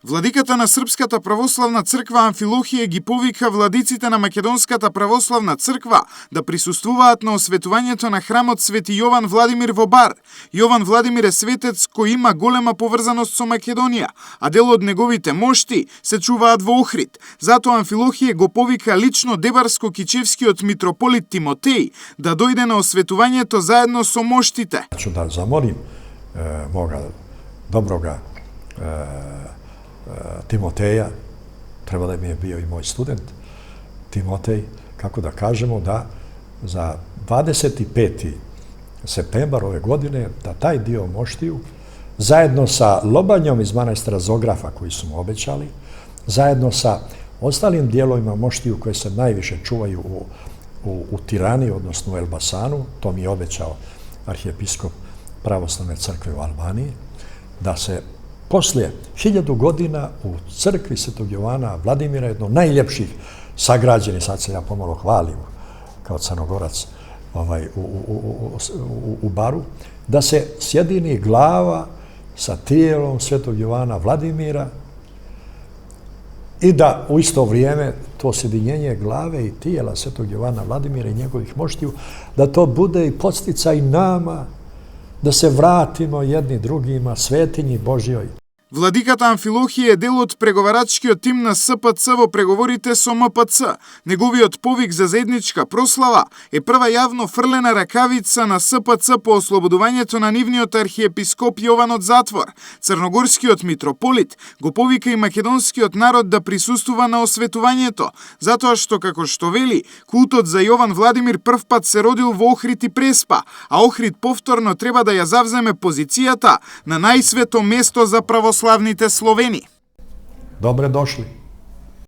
Владиката на Српската православна црква Амфилохije ги повика владиците на Македонската православна црква да присуствуваат на осветувањето на храмот Свети Јован Владимир во Бар. Јован Владимир е светец кој има голема поврзаност со Македонија, а дел од неговите мошти се чуваат во Охрид. Затоа Амфилохije го повика лично Дебарско-Кичевскиот митрополит Тимотеј да дојде на осветувањето заедно со моштите. Ću da zamolim moga dobroga Timoteja, treba da mi je bio i moj student, Timotej, kako da kažemo da za 25. septembar ove godine, da taj dio moštiju, zajedno sa lobanjom iz manastira Zografa koji su mu obećali, zajedno sa ostalim dijelovima moštiju koje se najviše čuvaju u Tirani, odnosno u Elbasanu, to mi je obećao arhijepiskop pravoslavne crkve u Albaniji, da se poslije 1000 godina u crkvi Svetog Jovana Vladimira, jedno najljepših sagrađenih, sad se ja pomalo hvalim kao Crnogorac u Baru, da se sjedini glava sa tijelom Svetog Jovana Vladimira i da u isto vrijeme to sjedinjenje glave i tijela Svetog Jovana Vladimira i njegovih moštiju, da to bude i podsticaj nama da se vratimo jedni drugima, svetinji Божјој. Владиката Амфилохije е дел од преговарачкиот тим на СПЦ во преговорите со МПЦ. Неговиот повик за заедничка прослава е прва јавно фрлена ракавица на СПЦ по ослободувањето на нивниот архиепископ Јован од затвор. Црногорскиот митрополит го повика и македонскиот народ да присуствува на осветувањето, затоа што, како што вели, култот за Јован Владимир првпат се родил во Охрид и Преспа, а Охрид повторно треба да ја завземе позицијата на најсвето место за православните Словени. Добре дошли.